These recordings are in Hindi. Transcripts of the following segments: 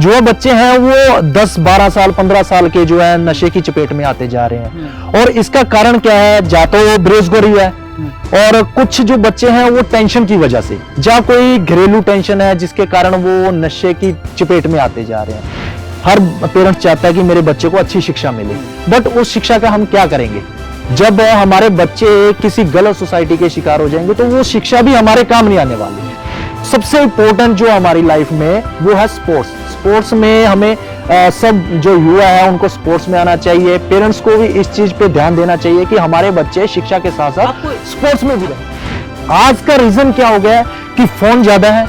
युवा बच्चे हैं वो 10-12 साल 15 साल के जो है नशे की चपेट में आते जा रहे हैं। और इसका कारण क्या है, या तो बेरोजगारी है, और कुछ जो बच्चे हैं वो टेंशन की वजह से, या कोई घरेलू टेंशन है जिसके कारण वो नशे की चपेट में आते जा रहे हैं। हर पेरेंट्स चाहता है कि मेरे बच्चे को अच्छी शिक्षा मिले, बट उस शिक्षा का हम क्या करेंगे जब हमारे बच्चे किसी गलत सोसाइटी के शिकार हो जाएंगे, तो वो शिक्षा भी हमारे काम नहीं आने वाली है। सबसे इंपॉर्टेंट जो हमारी लाइफ में वो है स्पोर्ट्स। स्पोर्ट्स में हमें सब जो युवा है उनको स्पोर्ट्स में आना चाहिए। पेरेंट्स को भी इस चीज पे ध्यान देना चाहिए कि हमारे बच्चे शिक्षा के साथ साथ स्पोर्ट्स में भी रहें। आज का रीजन क्या हो गया है कि फोन ज्यादा है,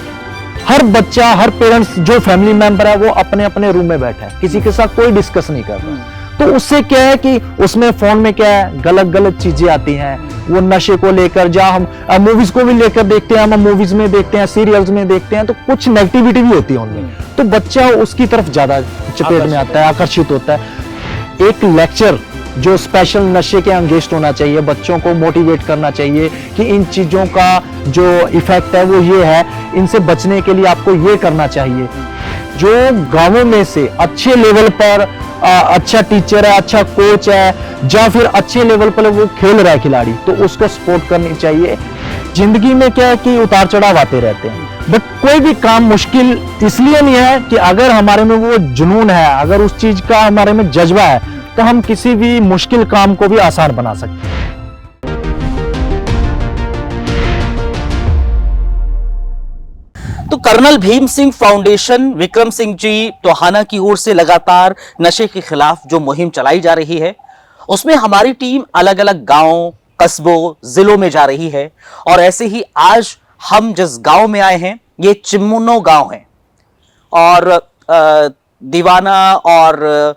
हर बच्चा, हर पेरेंट्स जो फैमिली मेंबर है वो अपने अपने रूम में बैठा है, किसी के साथ कोई डिस्कस नहीं कर रहा। तो उससे क्या है कि उसमें फोन में क्या है, गलत गलत चीजें आती हैं, वो नशे को लेकर, जहाँ हम मूवीज को भी लेकर देखते हैं, हम मूवीज में देखते हैं, सीरियल्स में देखते हैं, तो कुछ नेगेटिविटी भी होती है उनमें, तो बच्चा उसकी तरफ ज्यादा चपेट में आता है, आकर्षित होता है। एक लेक्चर जो स्पेशल नशे के अगेंस्ट होना चाहिए, बच्चों को मोटिवेट करना चाहिए कि इन चीजों का जो इफेक्ट है वो ये है, इनसे बचने के लिए आपको ये करना चाहिए। जो गांवों में से अच्छे लेवल पर अच्छा टीचर है, अच्छा कोच है, या फिर अच्छे लेवल पर वो खेल रहा है खिलाड़ी, तो उसको सपोर्ट करनी चाहिए। जिंदगी में क्या है कि उतार चढ़ाव आते रहते हैं, बट कोई भी काम मुश्किल इसलिए नहीं है कि अगर हमारे में वो जुनून है, अगर उस चीज का हमारे में जज्बा है, तो हम किसी भी मुश्किल काम को भी आसान बना सकते हैं। तो कर्नल भीम सिंह फाउंडेशन विक्रम सिंह जी टोहाना की ओर से लगातार नशे के खिलाफ जो मुहिम चलाई जा रही है, उसमें हमारी टीम अलग अलग गांवों, कस्बों, जिलों में जा रही है। और ऐसे ही आज हम जिस गांव में आए हैं ये चिमनो गांव है, और दीवाना और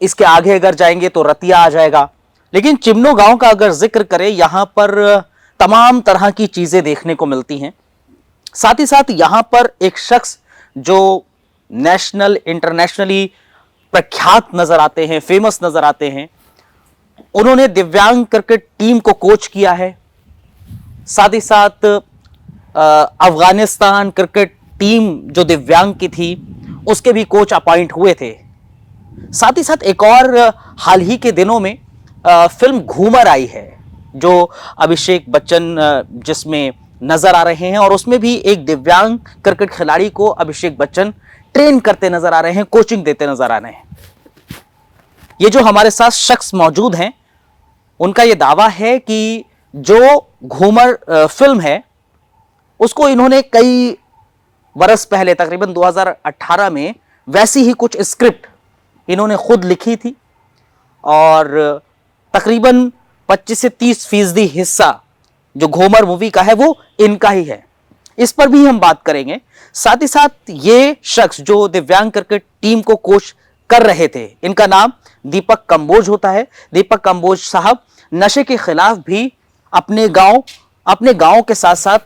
इसके आगे अगर जाएंगे तो रतिया आ जाएगा। लेकिन चिमनो गांव का अगर जिक्र करें, यहां पर तमाम तरह की चीजें देखने को मिलती हैं। साथ ही साथ यहां पर एक शख्स जो नेशनल इंटरनेशनली प्रख्यात नजर आते हैं, फेमस नजर आते हैं, उन्होंने दिव्यांग क्रिकेट टीम को कोच किया है। साथ ही साथ अफगानिस्तान क्रिकेट टीम जो दिव्यांग की थी उसके भी कोच अपॉइंट हुए थे। साथ ही साथ एक और हाल ही के दिनों में फिल्म घूमर आई है, जो अभिषेक बच्चन जिसमें नजर आ रहे हैं, और उसमें भी एक दिव्यांग क्रिकेट खिलाड़ी को अभिषेक बच्चन ट्रेन करते नजर आ रहे हैं, कोचिंग देते नजर आ रहे हैं। ये जो हमारे साथ शख्स मौजूद हैं, उनका यह दावा है कि जो घूमर फिल्म है उसको इन्होंने कई बरस पहले, तकरीबन 2018 में, वैसी ही कुछ स्क्रिप्ट इन्होंने खुद लिखी थी, और तकरीबन 25 से 30% हिस्सा जो घूमर मूवी का है वो इनका ही है। इस पर भी हम बात करेंगे। साथ ही साथ ये शख्स जो दिव्यांग क्रिकेट टीम को कोच कर रहे थे, इनका नाम दीपक कंबोज होता है। दीपक कंबोज साहब नशे के खिलाफ भी अपने गांव के साथ साथ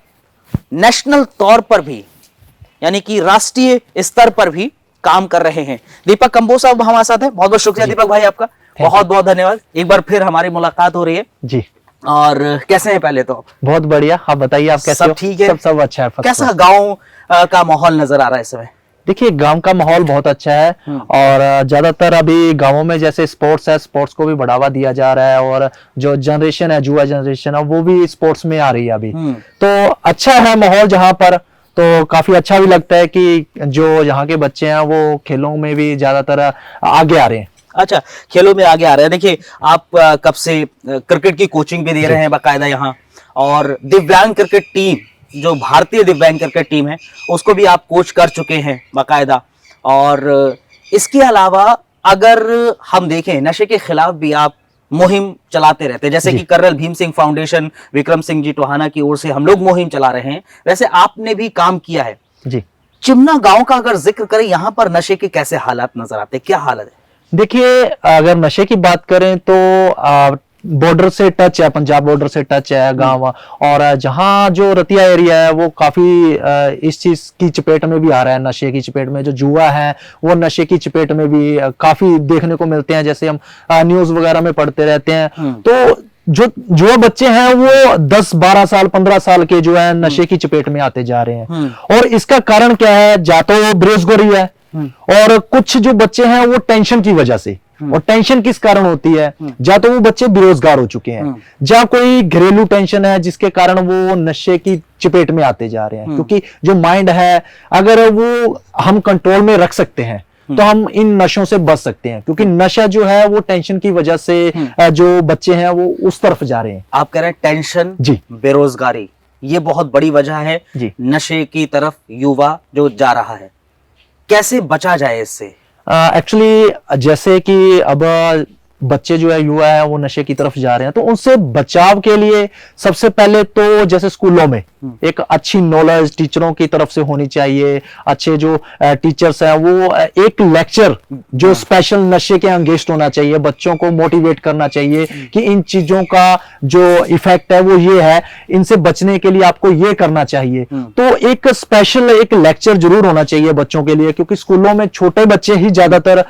नेशनल तौर पर भी, यानी कि राष्ट्रीय स्तर पर भी काम कर रहे हैं। दीपक कंबोज साहब हमारे साथ हैं। बहुत बहुत शुक्रिया दीपक भाई, आपका बहुत बहुत धन्यवाद। एक बार फिर हमारी मुलाकात हो रही है जी। और कैसे हैं पहले तो? बहुत बढ़िया, आप बताइए, आप कैसे हो? सब ठीक है? सब अच्छा है। कैसा गांव का माहौल नजर आ रहा है इस समय? देखिए, गांव का माहौल बहुत अच्छा है, और ज्यादातर अभी गांवों में जैसे स्पोर्ट्स है, स्पोर्ट्स को भी बढ़ावा दिया जा रहा है, और जो जनरेशन है, युवा जनरेशन है, वो भी स्पोर्ट्स में आ रही है अभी। तो अच्छा है माहौल जहां पर, तो काफी अच्छा भी लगता है कि जो यहाँ के बच्चे हैं वो खेलों में भी ज्यादातर आगे आ रहे हैं। अच्छा, खेलों में आगे आ रहे हैं। देखिए, आप कब से क्रिकेट की कोचिंग भी दे रहे हैं बाकायदा यहाँ, और दिव्यांग क्रिकेट टीम, जो भारतीय दिव्यांग क्रिकेट टीम है, उसको भी आप कोच कर चुके हैं बाकायदा। और इसके अलावा अगर हम देखें, नशे के खिलाफ भी आप मुहिम चलाते रहते हैं, जैसे कि कर्नल भीम सिंह फाउंडेशन विक्रम सिंह जी टोहाना की ओर से हम लोग मुहिम चला रहे हैं, वैसे आपने भी काम किया है जी। चिमना गांव का अगर जिक्र करें, यहाँ पर नशे के कैसे हालात नजर आते हैं, क्या हालत है? देखिए, अगर नशे की बात करें तो बॉर्डर से टच है, पंजाब बॉर्डर से टच है गांव, और जहां जो रतिया एरिया है वो काफी इस चीज की चपेट में भी आ रहा है, नशे की चपेट में। जो जुआ है वो नशे की चपेट में भी काफी देखने को मिलते हैं, जैसे हम न्यूज वगैरह में पढ़ते रहते हैं। तो जो बच्चे हैं वो 10-12 साल 15 साल के जो है नशे की चपेट में आते जा रहे हैं, और इसका कारण क्या है, या तो बेरोजगारी है, और कुछ जो बच्चे हैं वो टेंशन की वजह से, और टेंशन किस कारण होती है, या तो वो बच्चे बेरोजगार हो चुके हैं, या कोई घरेलू टेंशन है जिसके कारण वो नशे की चपेट में आते जा रहे हैं। क्योंकि जो माइंड है अगर वो हम कंट्रोल में रख सकते हैं तो हम इन नशों से बच सकते हैं, क्योंकि नशा जो है वो टेंशन की वजह से जो बच्चे हैं वो उस तरफ जा रहे हैं। आप कह रहे हैं टेंशन, जी, बेरोजगारी, ये बहुत बड़ी वजह है जी, नशे की तरफ युवा जो जा रहा है। कैसे बचा जाए इससे? एक्चुअली जैसे कि अब बच्चे जो है, युवा है, वो नशे की तरफ जा रहे हैं, तो उनसे बचाव के लिए सबसे पहले तो जैसे स्कूलों में एक अच्छी नॉलेज टीचरों की तरफ से होनी चाहिए। अच्छे जो टीचर्स हैं वो एक लेक्चर जो स्पेशल नशे के अगेंस्ट होना चाहिए, बच्चों को मोटिवेट करना चाहिए कि इन चीजों का जो इफेक्ट है वो ये है, इनसे बचने के लिए आपको ये करना चाहिए। तो एक स्पेशल एक लेक्चर जरूर होना चाहिए बच्चों के लिए, क्योंकि स्कूलों में छोटे बच्चे ही ज्यादातर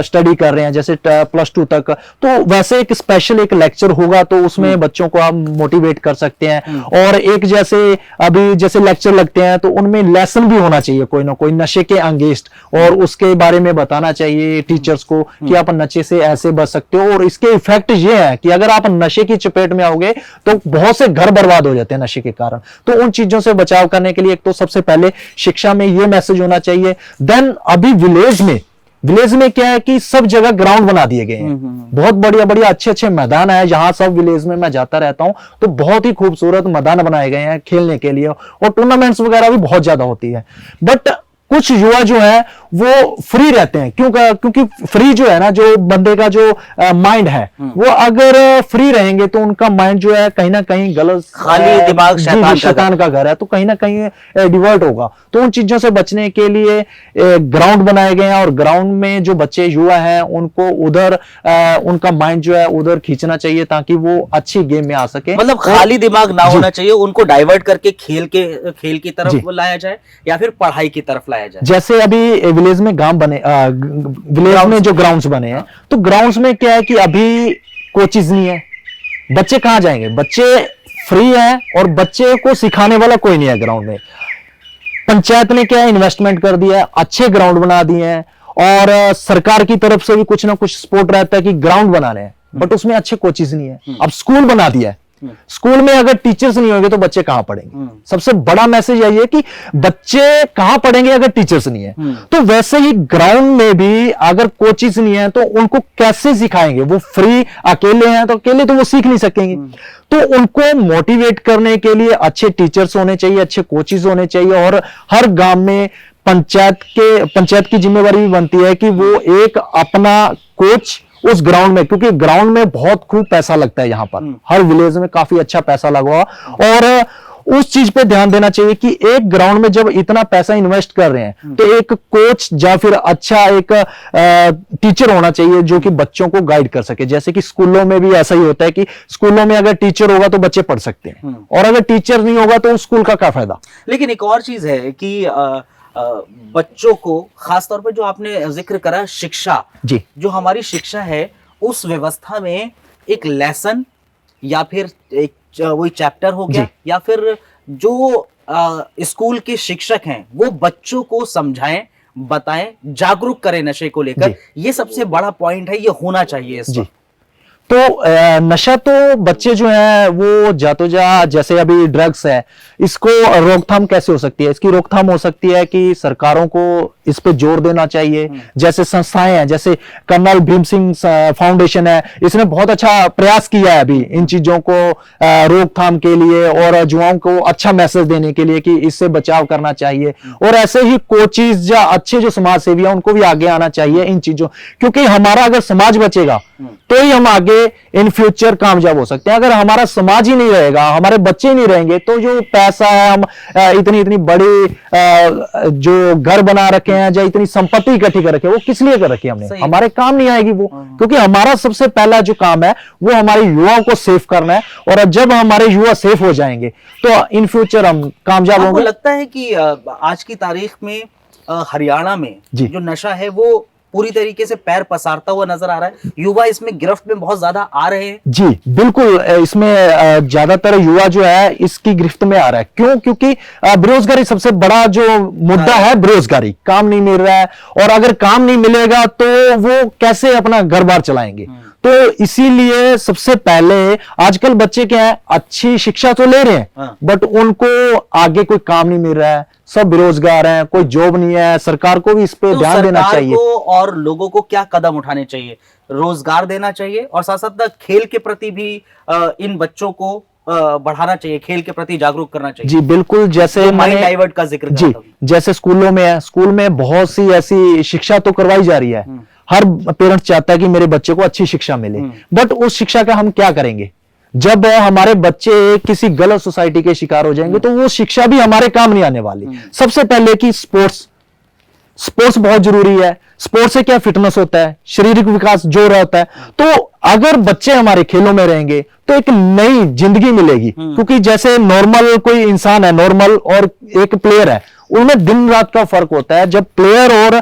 स्टडी कर रहे हैं, जैसे +2 तक। तो वैसे एक स्पेशल एक लेक्चर होगा तो उसमें बच्चों को आप मोटिवेट कर सकते हैं। और एक जैसे अभी जैसे लेक्चर लगते हैं तो उनमें लेसन भी होना चाहिए कोई ना कोई नशे के अगेंस्ट, और उसके बारे में बताना चाहिए टीचर्स को कि आप नशे से ऐसे बच सकते हो। और इसके इफेक्ट ये है कि अगर आप नशे की चपेट में आओगे तो बहुत से घर बर्बाद हो जाते हैं नशे के कारण। तो उन चीजों से बचाव करने के लिए एक तो सबसे पहले शिक्षा में ये मैसेज होना चाहिए। देन अभी विलेज में क्या है कि सब जगह ग्राउंड बना दिए गए हैं, बहुत बढ़िया बढ़िया अच्छे मैदान है। जहां सब विलेज में मैं जाता रहता हूं तो बहुत ही खूबसूरत मैदान बनाए गए हैं खेलने के लिए, और टूर्नामेंट्स वगैरह भी बहुत ज्यादा होती है। बट कुछ युवा जो है वो फ्री रहते हैं, क्योंकि फ्री जो है ना, जो बंदे का जो माइंड है वो अगर फ्री रहेंगे तो उनका माइंड जो है कहीं ना कहीं गलत, खाली दिमाग शैतान का घर है, तो कहीं ना कहीं डिवर्ट होगा। तो उन चीजों से बचने के लिए ग्राउंड बनाए गए हैं, और ग्राउंड में जो बच्चे युवा हैं उनको उधर उनका माइंड जो है उधर खींचना चाहिए ताकि वो अच्छी गेम में आ सके। मतलब खाली दिमाग ना होना चाहिए, उनको डाइवर्ट करके खेल की तरफ लाया जाए या फिर पढ़ाई की तरफ लाया जाए। जैसे अभी विलेज में विलेज में जो ग्राउंड्स बने हैं, तो ग्राउंड्स में क्या है कि अभी कोचिज नहीं है, बच्चे कहां जाएंगे, बच्चे फ्री है और बच्चे को सिखाने वाला कोई नहीं है ग्राउंड में। पंचायत ने क्या इन्वेस्टमेंट कर दिया है, अच्छे ग्राउंड बना दिए हैं, और सरकार की तरफ से भी कुछ ना कुछ सपोर्ट रहता है कि ग्राउंड बनाने हैं, बट उसमें अच्छे कोचिज नहीं है। अब स्कूल बना दिया है, स्कूल में अगर टीचर्स नहीं होंगे तो बच्चे कहां पढ़ेंगे। सबसे बड़ा मैसेज यही है कि बच्चे कहां पढ़ेंगे अगर टीचर्स नहीं है। तो वैसे ही ग्राउंड में भी अगर कोचिज नहीं है तो उनको कैसे सिखाएंगे, वो फ्री अकेले हैं तो अकेले तो वो सीख नहीं सकेंगे। तो उनको मोटिवेट करने के लिए अच्छे टीचर्स होने चाहिए, अच्छे कोचिज होने चाहिए, और हर गांव में पंचायत की जिम्मेवारी भी बनती है कि वो एक अपना कोच उस ग्राउंड में, क्योंकि ग्राउंड में बहुत खूब पैसा लगता है, यहाँ पर हर विलेज में काफी अच्छा पैसा लगा, और उस चीज पे ध्यान देना चाहिए कि एक ग्राउंड में जब इतना पैसा इन्वेस्ट कर रहे हैं तो एक कोच या फिर अच्छा एक टीचर होना चाहिए जो कि बच्चों को गाइड कर सके। जैसे कि स्कूलों में भी ऐसा ही होता है कि स्कूलों में अगर टीचर होगा तो बच्चे पढ़ सकते हैं, और अगर टीचर नहीं होगा तो स्कूल का क्या फायदा। लेकिन एक और चीज है कि बच्चों को खासतौर पर जो आपने जिक्र करा शिक्षा, जी, जो हमारी शिक्षा है उस व्यवस्था में एक लेसन या फिर एक वही चैप्टर हो गया, या फिर जो स्कूल के शिक्षक हैं वो बच्चों को समझाएं, बताएं, जागरूक करें नशे को लेकर। ये सबसे बड़ा पॉइंट है, ये होना चाहिए इस वक्त। तो नशा तो बच्चे जो है वो जैसे अभी ड्रग्स है, इसको रोकथाम कैसे हो सकती है? इसकी रोकथाम हो सकती है कि सरकारों को इस पे जोर देना चाहिए। जैसे संस्थाएं हैं, जैसे कर्नल भीम सिंह फाउंडेशन है, इसने बहुत अच्छा प्रयास किया है अभी इन चीजों को रोकथाम के लिए और युवाओं को अच्छा मैसेज देने के लिए कि इससे बचाव करना चाहिए। और ऐसे ही कोचिज या अच्छे जो समाज सेवी है उनको भी आगे आना चाहिए इन चीजों, क्योंकि हमारा अगर समाज बचेगा तो ही हम आगे इन फ्यूचर कामयाब हो सकते हैं। अगर हमारा समाज ही नहीं रहेगा, हमारे बच्चे ही नहीं रहेंगे, तो जो पैसा है, हम इतनी बड़ी जो घर बना रखे हैं या इतनी संपत्ति इकट्ठी कर रखे हैं, वो किस लिए कर रखी है हमने? हमारे काम नहीं आएगी वो, क्योंकि हमारा सबसे पहला जो काम है वो हमारे युवाओं को सेफ करना है। और जब हमारे युवा सेफ हो जाएंगे तो इन फ्यूचर हम कामयाब होंगे। लगता है कि आज की तारीख में हरियाणा में जो नशा है वो पूरी तरीके से पैर पसारता हुआ नजर आ रहा है। युवा इसमें गिरफ्त में बहुत ज्यादा आ रहे हैं। जी बिल्कुल, इसमें ज्यादातर युवा जो है इसकी गिरफ्त में आ रहा है। क्यों? क्योंकि बेरोजगारी सबसे बड़ा जो मुद्दा है, बेरोजगारी, काम नहीं मिल रहा है, और अगर काम नहीं मिलेगा तो वो कैसे अपना घर बार चलाएंगे। तो इसीलिए सबसे पहले आजकल बच्चे क्या है, अच्छी शिक्षा तो ले रहे हैं बट उनको आगे कोई काम नहीं मिल रहा है, सब बेरोजगार हैं, कोई जॉब नहीं है। सरकार को भी इस पे ध्यान देना चाहिए। को और लोगों को क्या कदम उठाने चाहिए? रोजगार देना चाहिए और साथ साथ खेल के प्रति भी इन बच्चों को बढ़ाना चाहिए, खेल के प्रति जागरूक करना चाहिए। जी बिल्कुल, जैसे माइंड डाइवर्ट का जिक्र जी, जैसे स्कूलों में है, स्कूल में बहुत सी ऐसी शिक्षा तो करवाई जा रही है। हर पेरेंट्स चाहता है कि मेरे बच्चे को अच्छी शिक्षा मिले, बट उस शिक्षा का हम क्या करेंगे? जब हमारे बच्चे किसी गलत सोसाइटी के शिकार हो जाएंगे तो वो शिक्षा भी हमारे काम नहीं आने वाली। सबसे पहले कि स्पोर्ट्स बहुत जरूरी है। स्पोर्ट्स से क्या फिटनेस होता है, शारीरिक विकास जो रहता है। तो अगर बच्चे हमारे खेलों में रहेंगे तो एक नई जिंदगी मिलेगी। क्योंकि जैसे नॉर्मल कोई इंसान है, नॉर्मल और एक प्लेयर है, उनमें दिन रात का फर्क होता है। जब प्लेयर और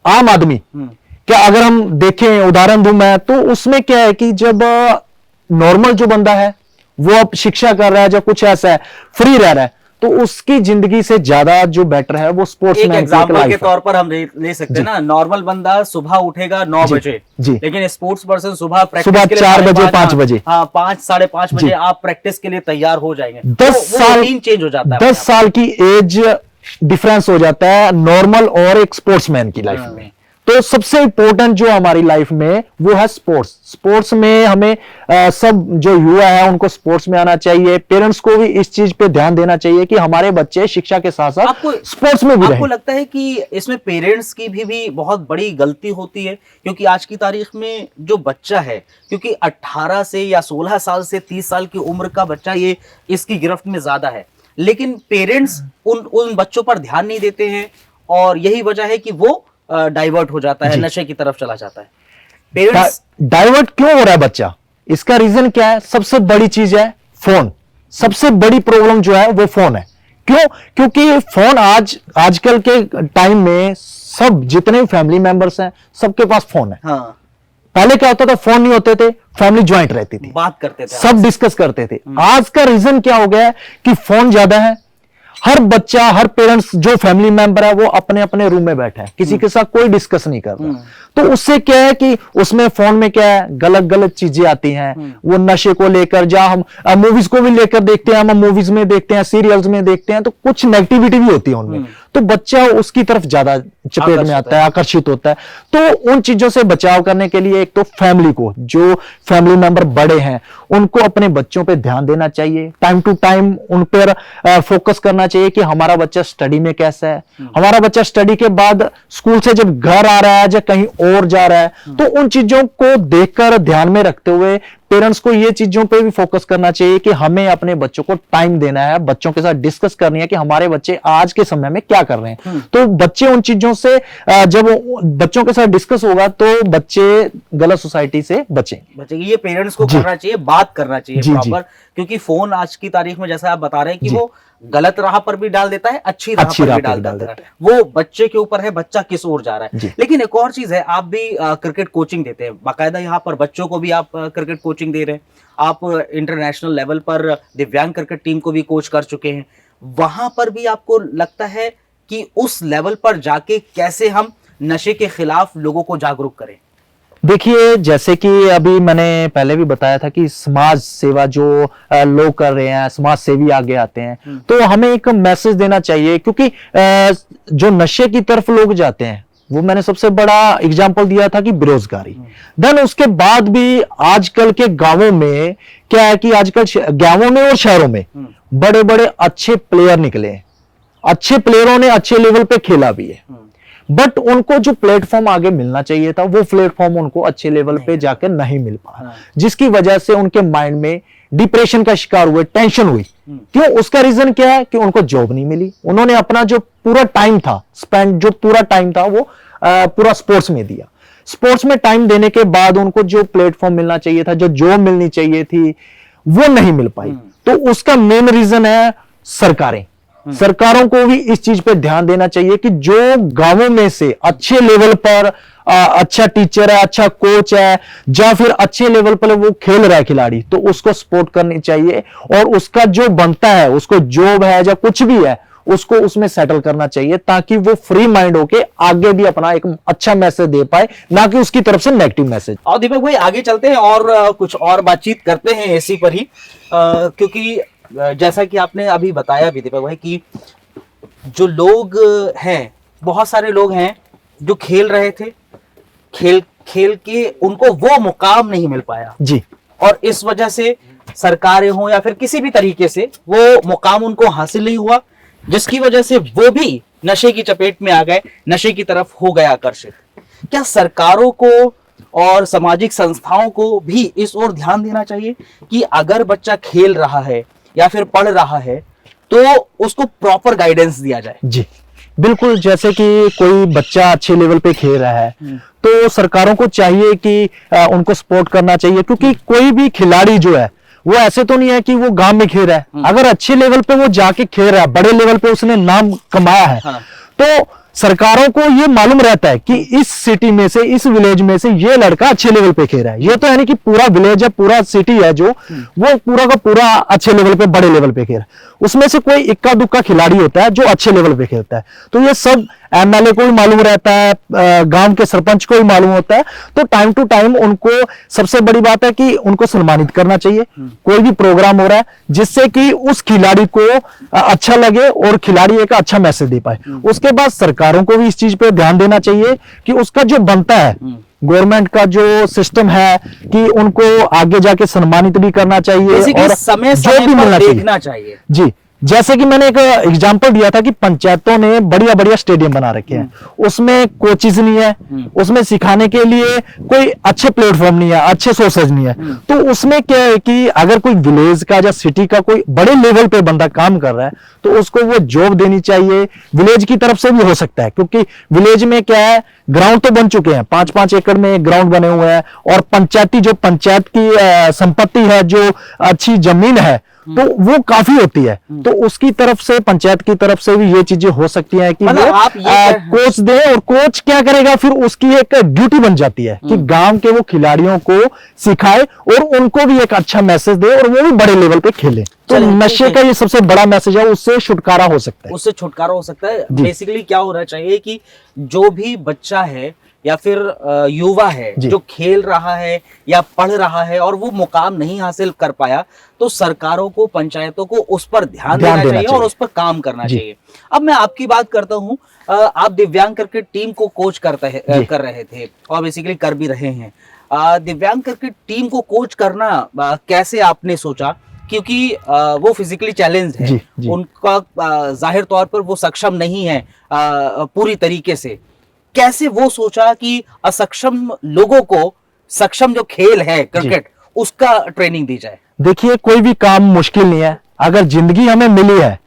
आम आदमी, क्या अगर हम देखें, उदाहरण दूं मैं, तो उसमें क्या है कि जब नॉर्मल जो बंदा है वो अब शिक्षा कर रहा है, जब कुछ ऐसा है, फ्री रह रहा है, तो उसकी जिंदगी से ज्यादा जो बेटर है वो स्पोर्ट्समैन। एक एग्जांपल के तौर पर हम ले सकते हैं ना, नॉर्मल बंदा सुबह उठेगा 9 बजे, लेकिन स्पोर्ट्स पर्सन सुबह 4 बजे 5 बजे, हाँ 5 साढ़े 5 बजे आप प्रैक्टिस के लिए तैयार हो जाएंगे। 10 साल चेंज हो जाता है, 10 साल की एज डिफरेंस हो जाता है नॉर्मल और एक स्पोर्ट्समैन की लाइफ में। तो सबसे इंपॉर्टेंट जो हमारी लाइफ में वो है स्पोर्ट्स में हमें सब जो युवा है उनको स्पोर्ट्स में आना चाहिए। पेरेंट्स को भी इस चीज पे ध्यान देना चाहिए कि हमारे बच्चे शिक्षा के साथ साथ स्पोर्ट्स में भी रहें। आपको लगता है कि इसमें पेरेंट्स की भी बहुत बड़ी गलती होती है? क्योंकि आज की तारीख में जो बच्चा है, क्योंकि 18 से या 16 साल से 30 साल की उम्र का बच्चा ये इसकी गिरफ्त में ज्यादा है, लेकिन पेरेंट्स उन बच्चों पर ध्यान नहीं देते हैं और यही वजह है कि वो डाइवर्ट हो जाता है, नशे की तरफ चला जाता है। पेरेंट्स डाइवर्ट क्यों हो रहा है बच्चा? इसका रीजन क्या है? सबसे बड़ी चीज है फोन। सबसे बड़ी प्रॉब्लम जो है वो फोन है। क्यों? क्योंकि फोन आजकल के टाइम में सब जितने फैमिली मेंबर्स हैं सबके पास फोन है। हाँ। पहले क्या होता था, फोन नहीं होते थे, फैमिली ज्वाइंट रहती थी, बात करते थे, सब डिस्कस करते थे। आज का रीजन क्या हो गया है कि फोन ज्यादा है। हर बच्चा, हर पेरेंट्स जो फैमिली मेंबर है वो अपने अपने रूम में बैठा है, किसी के साथ कोई डिस्कस नहीं कर रहा। तो उससे क्या है कि उसमें फोन में क्या है, गलत गलत चीजें आती हैं। वो नशे को लेकर, जहां हम मूवीज को भी लेकर देखते हैं, हम मूवीज में देखते हैं, सीरियल्स में देखते हैं, तो कुछ नेगेटिविटी भी होती है उनमें। तो बच्चा उसकी तरफ ज्यादा चपेट में आता है, आकर्षित होता है। तो उन चीजों से बचाव करने के लिए एक तो फैमिली को, जो फैमिली मेंबर बड़े हैं, उनको अपने बच्चों पे ध्यान देना चाहिए। टाइम टू टाइम उन पर फोकस करना चाहिए कि हमारा बच्चा स्टडी में कैसा है, हमारा बच्चा स्टडी के बाद स्कूल से जब घर आ रहा है या कहीं और जा रहा है, तो उन चीजों को देखकर ध्यान में रखते हुए पेरेंट्स को ये चीजों पे भी फोकस करना चाहिए कि हमें अपने बच्चों को टाइम देना है, बच्चों के साथ डिस्कस करनी है कि हमारे बच्चे आज के समय में क्या कर रहे हैं। तो बच्चे उन चीजों से, जब बच्चों के साथ डिस्कस होगा तो बच्चे गलत सोसाइटी से बचेंगे। ये पेरेंट्स को करना चाहिए, बात करना चाहिए प्रॉपर, क्योंकि फोन आज की तारीख में जैसा आप बता रहे हैं कि वो गलत राह पर भी डाल देता है, अच्छी राह पर भी डाल देता है। वो बच्चे के ऊपर है, बच्चा किस ओर जा रहा है। लेकिन एक और चीज है, आप भी क्रिकेट कोचिंग देते हैं, बाकायदा यहाँ पर बच्चों को भी आप क्रिकेट कोचिंग दे रहे हैं। आप इंटरनेशनल लेवल पर दिव्यांग क्रिकेट टीम को भी कोच कर चुके हैं। वहां पर भी आपको लगता है कि उस लेवल पर जाके कैसे हम नशे के खिलाफ लोगों को जागरूक करें? देखिए, जैसे कि अभी मैंने पहले भी बताया था कि समाज सेवा जो लोग कर रहे हैं, समाज सेवी आगे आते हैं, तो हमें एक मैसेज देना चाहिए। क्योंकि जो नशे की तरफ लोग जाते हैं, वो मैंने सबसे बड़ा एग्जांपल दिया था कि बेरोजगारी। देन उसके बाद भी आजकल के गांवों में क्या है कि आजकल गांवों में और शहरों में बड़े बड़े अच्छे प्लेयर निकले हैं, अच्छे प्लेयरों ने अच्छे लेवल पे खेला भी है, बट उनको जो प्लेटफॉर्म आगे मिलना चाहिए था वो प्लेटफॉर्म उनको अच्छे लेवल पे जाकर नहीं मिल पाया, जिसकी वजह से उनके माइंड में डिप्रेशन का शिकार हुए, टेंशन हुई। क्यों? उसका रीजन क्या है कि उनको जॉब नहीं मिली। उन्होंने अपना जो पूरा टाइम था स्पेंड, जो पूरा टाइम था वो पूरा स्पोर्ट्स में दिया। स्पोर्ट्स में टाइम देने के बाद उनको जो प्लेटफॉर्म मिलना चाहिए था, जो जॉब मिलनी चाहिए थी, वो नहीं मिल पाई। तो उसका मेन रीजन है सरकारें। सरकारों को भी इस चीज पे ध्यान देना चाहिए कि जो गांवों में से अच्छे लेवल पर अच्छा टीचर है, अच्छा कोच है, या फिर अच्छे लेवल पर वो खेल रहा है खिलाड़ी, तो उसको सपोर्ट करनी चाहिए और उसका जो बनता है, उसको जॉब है या कुछ भी है, उसको उसमें सेटल करना चाहिए, ताकि वो फ्री माइंड होके आगे भी अपना एक अच्छा मैसेज दे पाए, ना कि उसकी तरफ से नेगेटिव मैसेज। और दीपक भाई आगे चलते हैं और कुछ और बातचीत करते हैं इसी पर ही, क्योंकि जैसा कि आपने अभी बताया भी दीपक भाई कि जो लोग हैं, बहुत सारे लोग हैं जो खेल रहे थे, खेल के उनको वो मुकाम नहीं मिल पाया जी, और इस वजह से सरकारें हो या फिर किसी भी तरीके से वो मुकाम उनको हासिल नहीं हुआ, जिसकी वजह से वो भी नशे की चपेट में आ गए, नशे की तरफ हो गए आकर्षित। क्या सरकारों को और सामाजिक संस्थाओं को भी इस ओर ध्यान देना चाहिए कि अगर बच्चा खेल रहा है या फिर पढ़ रहा है तो उसको प्रॉपर गाइडेंस दिया जाए? जी बिल्कुल, जैसे कि कोई बच्चा अच्छे लेवल पे खेल रहा है तो सरकारों को चाहिए कि उनको सपोर्ट करना चाहिए, क्योंकि कोई भी खिलाड़ी जो है वो ऐसे तो नहीं है कि वो गांव में खेल रहा है, अगर अच्छे लेवल पे वो जाके खेल रहा है, बड़े लेवल पे उसने नाम कमाया है, तो सरकारों को ये मालूम रहता है कि इस सिटी में से, इस विलेज में से ये लड़का अच्छे लेवल पे खेल रहा है। ये तो है नहीं कि पूरा विलेज है, पूरा सिटी है जो वो पूरा का पूरा अच्छे लेवल पे, बड़े लेवल पे खेल रहा है, उसमें से कोई इक्का दुक्का खिलाड़ी होता है जो अच्छे लेवल पे खेलता है। तो ये सब एमएलए को भी मालूम रहता है, गांव के सरपंच को भी मालूम होता है, तो टाइम टू टाइम उनको, सबसे बड़ी बात है कि उनको सम्मानित करना चाहिए। कोई भी प्रोग्राम हो रहा है जिससे कि उस खिलाड़ी को अच्छा लगे और खिलाड़ी एक अच्छा मैसेज दे पाए। उसके बाद सरकारों को भी इस चीज पे ध्यान देना चाहिए कि उसका जो बनता है, गवर्नमेंट का जो सिस्टम है कि उनको आगे जाके सम्मानित भी करना चाहिए और समय जो भी मिलना देखना चाहिए। जी, जैसे कि मैंने एक एग्जांपल दिया था कि पंचायतों ने बढ़िया बढ़िया स्टेडियम बना रखे हैं, उसमें कोचेज नहीं है, उसमें सिखाने के लिए कोई अच्छे प्लेटफॉर्म नहीं है, अच्छे सोर्सेज नहीं है, तो उसमें क्या है कि अगर कोई विलेज का या सिटी का कोई बड़े लेवल पे बंदा काम कर रहा है तो उसको वो जॉब देनी चाहिए। विलेज की तरफ से भी हो सकता है, क्योंकि विलेज में क्या है, ग्राउंड तो बन चुके हैं, 5-5 एकड़ में ग्राउंड बने हुए हैं, और पंचायती जो पंचायत की संपत्ति है, जो अच्छी जमीन है, तो वो काफी होती है, तो उसकी तरफ से, पंचायत की तरफ से भी ये चीजें हो सकती हैं कि वो कोच दे, और कोच क्या करेगा, फिर उसकी एक ड्यूटी बन जाती है कि गांव के वो खिलाड़ियों को सिखाए और उनको भी एक अच्छा मैसेज दे और वो भी बड़े लेवल पे खेले। तो नशे का ये सबसे बड़ा मैसेज है, उससे छुटकारा हो सकता है, उससे छुटकारा हो सकता है। बेसिकली क्या होना चाहिए कि जो भी बच्चा है या फिर युवा है जो खेल रहा है या पढ़ रहा है और वो मुकाम नहीं हासिल कर पाया, तो सरकारों को, पंचायतों को उस पर ध्यान देना चाहिए और उस पर काम करना चाहिए। अब मैं आपकी बात करता हूँ, आप दिव्यांग क्रिकेट टीम को कोच कर रहे थे और बेसिकली कर भी रहे हैं। दिव्यांग क्रिकेट टीम को कोच करना कैसे आपने सोचा? क्योंकि वो फिजिकली चैलेंज है, उनका जाहिर तौर पर वो सक्षम नहीं है पूरी तरीके से। कैसे वो सोचा कि असक्षम लोगों को सक्षम जो खेल है क्रिकेट, उसका ट्रेनिंग दी जाए? देखिए, कोई भी काम मुश्किल नहीं है। अगर जिंदगी हमें मिली है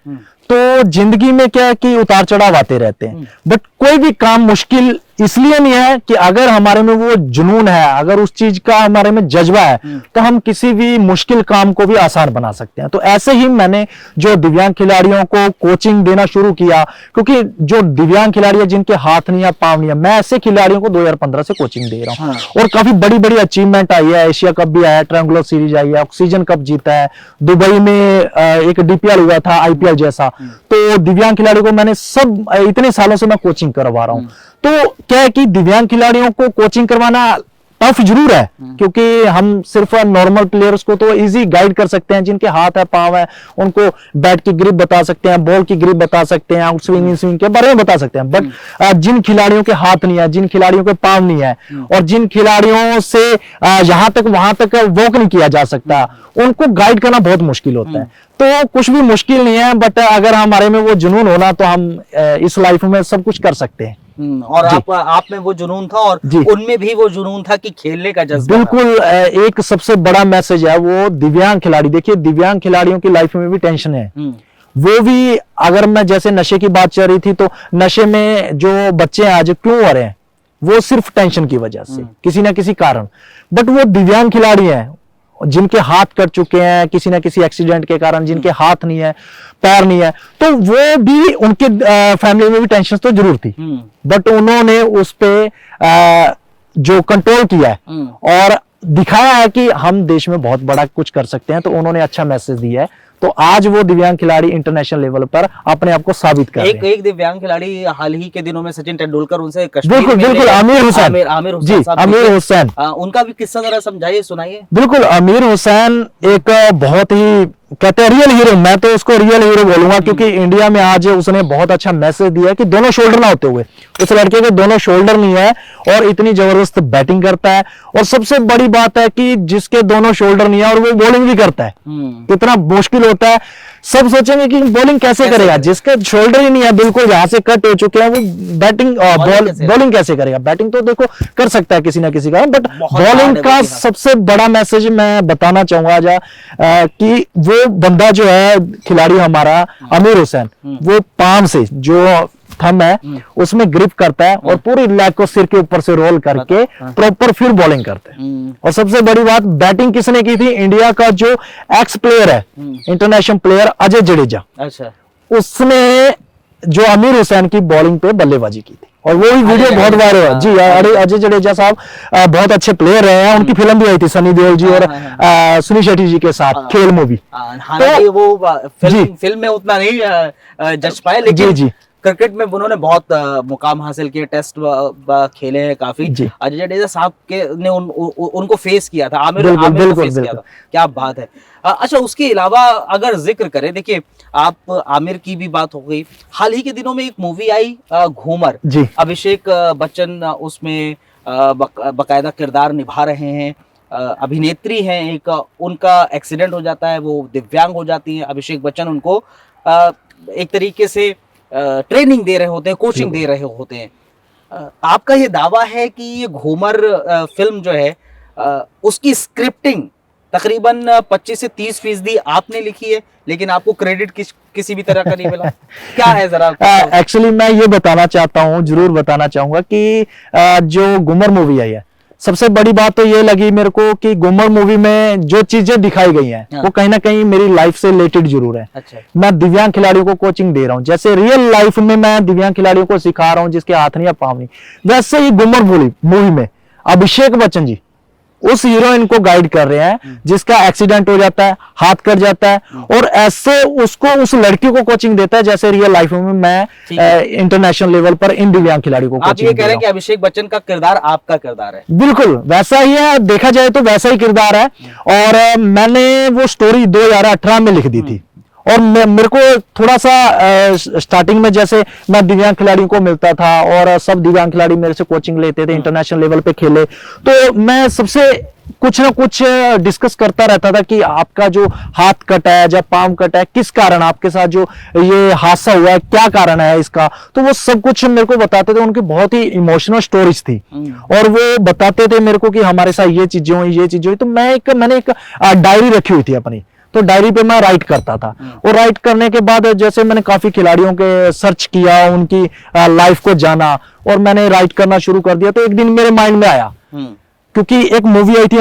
तो जिंदगी में क्या है कि उतार चढ़ाव आते रहते हैं, बट कोई भी काम मुश्किल इसलिए नहीं है कि अगर हमारे में वो जुनून है, अगर उस चीज का हमारे में जज्बा है, तो हम किसी भी मुश्किल काम को भी आसान बना सकते हैं। तो ऐसे ही मैंने जो दिव्यांग खिलाड़ियों को कोचिंग देना शुरू किया, क्योंकि जो दिव्यांग खिलाड़ी है जिनके हाथ नहीं है, पांव नहीं है, मैं ऐसे खिलाड़ियों को 2015 से कोचिंग दे रहा हूँ और काफी बड़ी बड़ी अचीवमेंट आई है। एशिया कप भी आया, ट्रायंगुलर सीरीज आई है, ऑक्सीजन कप जीता है, दुबई में एक डीपीएल हुआ था, आईपीएल जैसा। तो दिव्यांग खिलाड़ियों को मैंने सब इतने सालों से मैं कोचिंग करवा रहा हूँ। तो क्या है कि दिव्यांग खिलाड़ियों को कोचिंग करवाना टफ जरूर है, क्योंकि हम सिर्फ नॉर्मल प्लेयर्स को तो इजी गाइड कर सकते हैं, जिनके हाथ है, पांव है, उनको बैट की ग्रिप बता सकते हैं, बॉल की ग्रिप बता सकते हैं, आउट स्विंग, इन स्विंग के बारे में बता सकते हैं। बट जिन खिलाड़ियों के हाथ नहीं है, जिन खिलाड़ियों के पांव नहीं है और जिन खिलाड़ियों से यहां तक वहां तक वॉक नहीं किया जा सकता, उनको गाइड करना बहुत मुश्किल होता है। तो कुछ भी मुश्किल नहीं है, बट अगर हमारे में वो जुनून होना तो हम इस लाइफ में सब कुछ कर सकते हैं। और आप में वो जुनून था और उनमें भी वो जुनून था कि खेलने का जज्बा। बिल्कुल, एक सबसे बड़ा मैसेज है वो दिव्यांग खिलाड़ी। देखिए, दिव्यांग खिलाड़ियों की लाइफ में भी टेंशन है, वो भी, अगर मैं जैसे नशे की बात चल रही थी, तो नशे में जो बच्चे आज क्यों हो रहे हैं, वो सिर्फ टेंशन की वजह से, किसी ना किसी कारण। बट वो दिव्यांग खिलाड़ी हैं, जिनके हाथ कट चुके हैं किसी ना किसी एक्सीडेंट के कारण, जिनके हाथ नहीं है, पैर नहीं है, तो वो भी उनके फैमिली में भी टेंशन तो जरूर थी, बट उन्होंने उस पे जो कंट्रोल किया है और दिखाया है कि हम देश में बहुत बड़ा कुछ कर सकते हैं, तो उन्होंने अच्छा मैसेज दिया है। तो आज वो दिव्यांग खिलाड़ी इंटरनेशनल लेवल पर अपने आप को साबित कर रहे हैं। एक दिव्यांग खिलाड़ी हाल ही के दिनों में सचिन तेंदुलकर उनसे कश्मीर बिल्कुल में बिल्कुल, आमिर हुसैन, आमिर जी हुसैन साहब आमिर हुसैन, उनका भी किस्सा जरा समझाइए, सुनाइए। बिल्कुल। आमिर हुसैन एक बहुत ही कहते हैं रियल हीरो, मैं तो उसको रियल हीरो बोलूंगा, क्योंकि इंडिया में आज उसने बहुत अच्छा मैसेज दिया है कि दोनों शोल्डर ना होते हुए, उस लड़के के दोनों शोल्डर नहीं है और इतनी जबरदस्त बैटिंग करता है, और सबसे बड़ी बात है कि जिसके दोनों शोल्डर नहीं है और वो बॉलिंग भी करता है, कितना मुश्किल होता है। सब सोचेंगे कि बॉलिंग कैसे करेगा, जिसके शोल्डर ही नहीं है, बिल्कुल जहां से कट हो चुके हैं, वो बैटिंग बॉलिंग कैसे करेगा। बैटिंग तो देखो कर सकता है किसी ना किसी का, बट बॉलिंग का सबसे बड़ा मैसेज मैं बताना चाहूंगा कि वो बंदा जो है खिलाड़ी हमारा आमिर हुसैन, वो पाम से जो थंब है उसमें ग्रिप करता है और पूरी लेग को सिर के ऊपर से रोल करके प्रॉपर फिर बॉलिंग करते हैं। और सबसे बड़ी बात, बैटिंग किसने की थी, इंडिया का जो एक्स प्लेयर है, इंटरनेशनल प्लेयर अजय जडेजा, अच्छा, उसने जो आमिर हुसैन की बॉलिंग पे बल्लेबाजी की थी, और वो भी वीडियो बहुत वायरल है। जी अजय जडेजा साहब बहुत अच्छे प्लेयर रहे हैं, उनकी फिल्म भी आई थी सनी देओल जी और सुनील शेट्टी जी के साथ, खेल मूवी। हालांकि वो फिल्म में उतना नहीं जज पाए, लेकिन जी क्रिकेट में उन्होंने बहुत मुकाम हासिल किए, टेस्ट खेले हैं काफी। अजय जडेजा साहब के ने उनको फेस किया था, आमिर को फेस किया था, क्या बात है। अच्छा, उसके अलावा अगर जिक्र करें, देखिए आप आमिर की भी बात हो गई, हाल ही के दिनों में एक मूवी आई घूमर, अभिषेक बच्चन उसमें बकायदा किरदार निभा रहे हैं, अभिनेत्री हैं एक, उनका एक्सीडेंट हो जाता है, वो दिव्यांग हो जाती हैं, अभिषेक बच्चन उनको एक तरीके से ट्रेनिंग दे रहे होते हैं, कोचिंग दे रहे होते हैं। आपका ये दावा है कि ये घूमर फिल्म जो है उसकी स्क्रिप्टिंग तकरीबन 25 से 30% आपने लिखी है, लेकिन आपको क्रेडिट किसी भी तरह का नहीं मिला, क्या है जरा? एक्चुअली मैं ये बताना चाहता हूँ, जरूर बताना चाहूंगा कि जो घूमर मूवी आई है, सबसे बड़ी बात तो ये लगी मेरे को कि घूमर मूवी में जो चीजें दिखाई गई हैं वो कहीं ना कहीं मेरी लाइफ से रिलेटेड जरूर है। अच्छा। मैं दिव्यांग खिलाड़ियों को कोचिंग दे रहा हूँ, जैसे रियल लाइफ में मैं दिव्यांग खिलाड़ियों को सिखा रहा हूँ जिसके हाथ नहीं या पाँव नहीं, वैसे ही घूमर मूवी में अभिषेक बच्चन जी उस हीरोइन को गाइड कर रहे हैं जिसका एक्सीडेंट हो जाता है, हाथ कट जाता है, और ऐसे उसको उस लड़की को कोचिंग देता है जैसे रियल लाइफ में मैं इंटरनेशनल लेवल पर इन दिव्यांग खिलाड़ियों को आप ये कह रहे हैं कि अभिषेक बच्चन का किरदार आपका किरदार है? बिल्कुल वैसा ही है, देखा जाए तो वैसा ही किरदार है, और मैंने वो स्टोरी 2018 में लिख दी थी, और मेरे को थोड़ा सा स्टार्टिंग में जैसे मैं दिव्यांग खिलाड़ियों को मिलता था और सब दिव्यांग खिलाड़ी मेरे से कोचिंग लेते थे, इंटरनेशनल लेवल पे खेले, तो मैं सबसे कुछ ना कुछ डिस्कस करता रहता था कि आपका जो हाथ कटा है या पाँव कटा है, किस कारण आपके साथ जो ये हादसा हुआ है, क्या कारण है इसका, तो वो सब कुछ मेरे को बताते थे। उनकी बहुत ही इमोशनल स्टोरीज थी और वो बताते थे मेरे को कि हमारे साथ ये चीजें हुई, तो मैंने एक डायरी रखी हुई थी अपनी, तो डायरी पे मैं राइट करता था, और राइट करने के बाद जैसे मैंने काफी खिलाड़ियों के सर्च किया, उनकी लाइफ को जाना, और मैंने राइट करना शुरू कर दिया। तो एक दिन मेरे माइंड में आया, क्योंकि एक मूवी आई थी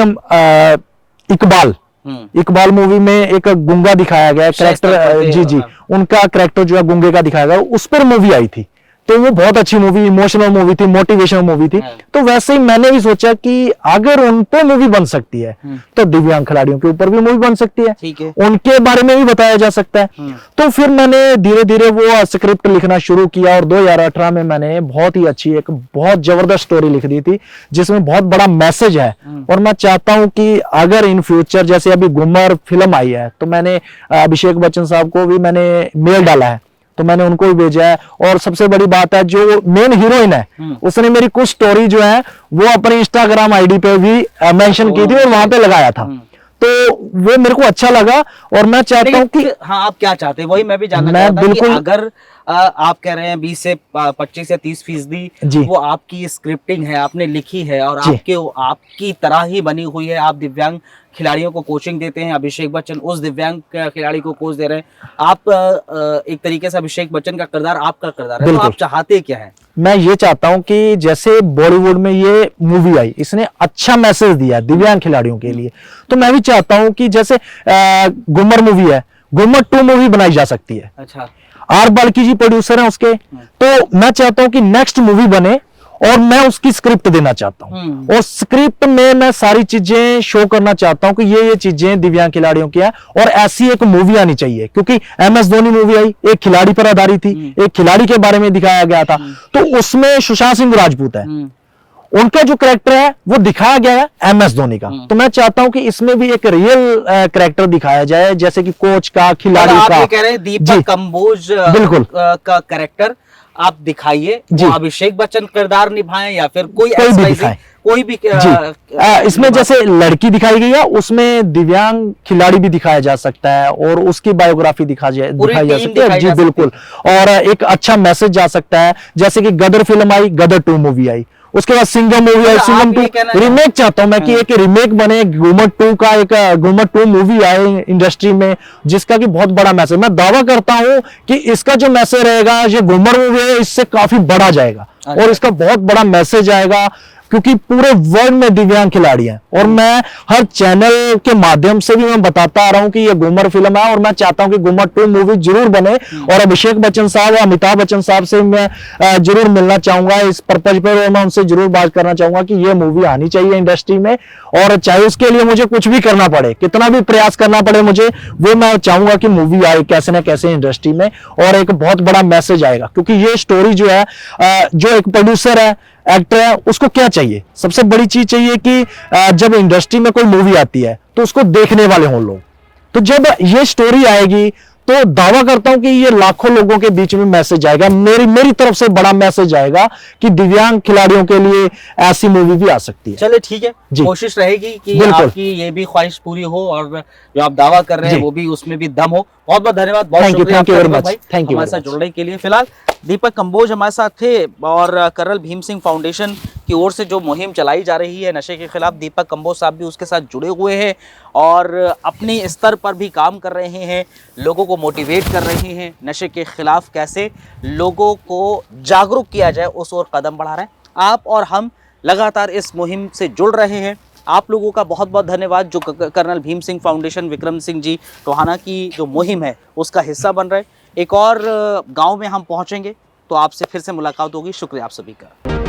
इकबाल मूवी में एक गुंगा दिखाया गया कैरेक्टर, जी उनका कैरेक्टर जो है गुंगे का दिखाया गया, उस पर मूवी आई थी, तो वो बहुत अच्छी मूवी, इमोशनल मूवी थी, मोटिवेशनल मूवी थी। तो वैसे ही मैंने भी सोचा कि अगर उन पे मूवी बन सकती है तो दिव्यांग खिलाड़ियों के ऊपर भी मूवी बन सकती है, उनके बारे में भी बताया जा सकता है। तो फिर मैंने धीरे धीरे वो स्क्रिप्ट लिखना शुरू किया, और 2018 में मैंने बहुत ही अच्छी एक बहुत जबरदस्त स्टोरी लिख दी थी जिसमें बहुत बड़ा मैसेज है। और मैं चाहता हूं कि अगर इन फ्यूचर जैसे अभी घूमर फिल्म आई है, तो मैंने अभिषेक बच्चन साहब को भी मैंने मेल डाला है, तो मैंने उनको भी भेजा है। और सबसे बड़ी बात है, जो मेन हीरोइन है उसने मेरी कुछ स्टोरी जो है वो अपनी इंस्टाग्राम आईडी पे भी मेंशन की थी और वहां पे लगाया था, तो वो मेरे को अच्छा लगा। और मैं चाहता हूं कि हाँ, आप क्या चाहते हैं वही मैं भी जानना चाहता हूं कि अगर आप कह रहे हैं 20 से 25 या 30% जी। वो आपकी स्क्रिप्टिंग है, आपने लिखी है और जी। आपकी तरह ही बनी हुई है। आप दिव्यांग खिलाड़ियों को कोचिंग देते हैं, अभिषेक बच्चन उस दिव्यांग खिलाड़ी को कोच दे रहे हैं। आप एक तरीके से अभिषेक बच्चन का किरदार आपका किरदार है, तो बिल्कुल। आप चाहते क्या है? मैं ये चाहता हूं कि जैसे बॉलीवुड में ये मूवी आई, इसने अच्छा मैसेज दिया दिव्यांग खिलाड़ियों के लिए, तो मैं भी चाहता हूं कि जैसे घूमर मूवी है, घूमर 2 मूवी बनाई जा सकती है। अच्छा। आर बाल्की जी प्रोड्यूसर हैं उसके, तो मैं चाहता हूं कि नेक्स्ट मूवी बने और मैं उसकी स्क्रिप्ट देना चाहता हूं, और स्क्रिप्ट में मैं सारी चीजें शो करना चाहता हूं कि ये चीजें दिव्यांग खिलाड़ियों की है, और ऐसी एक मूवी आनी चाहिए, क्योंकि MS धोनी मूवी आई, एक खिलाड़ी पर आधारित थी, एक खिलाड़ी के बारे में दिखाया गया था, तो उसमें सुशांत सिंह राजपूत है, उनका जो कैरेक्टर है वो दिखाया गया है MS धोनी का। तो मैं चाहता हूं कि इसमें भी एक रियल कैरेक्टर दिखाया जाए, जैसे कि कोच का, खिलाड़ी आप का। ये कह रहे हैं दीपक कंबोज बिल्कुल। का कैरेक्टर आप दिखाइए, जी। वो अभिषेक बच्चन किरदार निभाएं या फिर कोई भी XYZ, दिखाएं। कोई भी जी। इसमें जैसे लड़की दिखाई गई है, उसमें दिव्यांग खिलाड़ी भी दिखाया जा सकता है, और उसकी बायोग्राफी दिखाई जा सकती है। जी बिल्कुल। और एक अच्छा मैसेज जा सकता है, जैसे कि गदर फिल्म आई, गदर 2 मूवी आई, उसके बाद सिंघम मूवी आई, सिंघम 2 रीमेक चाहता हूं मैं कि एक रीमेक बने, घूमर 2 का, एक घूमर 2 मूवी आए इंडस्ट्री में, जिसका कि बहुत बड़ा मैसेज, मैं दावा करता हूं कि इसका जो मैसेज रहेगा, ये घूमर मूवी है, इससे काफी बड़ा जाएगा और इसका बहुत बड़ा मैसेज आएगा, क्योंकि पूरे वर्ल्ड में दिव्यांग खिलाड़ी हैं, और मैं हर चैनल के माध्यम से भी मैं बताता आ रहा हूं कि ये घूमर फिल्म है, और मैं चाहता हूं कि घूमर 2 मूवी जरूर बने, और अभिषेक बच्चन साहब और अमिताभ बच्चन साहब से मैं जरूर मिलना चाहूंगा इस पर्पज पर, और मैं उनसे जरूर बात करना चाहूंगा कि ये मूवी आनी चाहिए इंडस्ट्री में, और चाहे उसके लिए मुझे कुछ भी करना पड़े, कितना भी प्रयास करना पड़े मुझे, वो मैं चाहूंगा कि मूवी आए कैसे ना कैसे इंडस्ट्री में, और एक बहुत बड़ा मैसेज आएगा, क्योंकि ये स्टोरी जो है, जो एक प्रोड्यूसर है, एक्टर है, उसको क्या चाहिए, सबसे बड़ी चीज चाहिए कि जब इंडस्ट्री में कोई मूवी आती है तो उसको देखने वाले हों लोग। तो जब ये स्टोरी आएगी तो दावा करता हूं कि ये लाखों लोगों के बीच में मैसेज आएगा, मेरी तरफ से बड़ा मैसेज आएगा कि दिव्यांग खिलाड़ियों के लिए ऐसी मूवी भी आ सकती है। चलिए ठीक है, कोशिश रहेगी कि आपकी ये भी ख्वाहिश पूरी हो, और जो आप दावा कर रहे हैं वो भी, उसमें भी दम हो। बहुत बहुत धन्यवाद, बहुत शुक्रिया भाई हमारे साथ जुड़ने के लिए। फिलहाल दीपक कंबोज हमारे साथ थे, और कर्नल भीम सिंह फाउंडेशन की ओर से जो मुहिम चलाई जा रही है नशे के खिलाफ, दीपक कंबोज साहब भी उसके साथ जुड़े हुए हैं और अपने स्तर पर भी काम कर रहे हैं, लोगों को मोटिवेट कर रहे हैं, नशे के खिलाफ कैसे लोगों को जागरूक किया जाए उस ओर कदम बढ़ा रहे हैं। आप और हम लगातार इस मुहिम से जुड़ रहे हैं। आप लोगों का बहुत बहुत धन्यवाद जो कर्नल भीम सिंह फाउंडेशन विक्रम सिंह जी टोहाना की जो मुहिम है उसका हिस्सा बन रहे। एक और गांव में हम पहुंचेंगे तो आपसे फिर से मुलाकात होगी। शुक्रिया आप सभी का।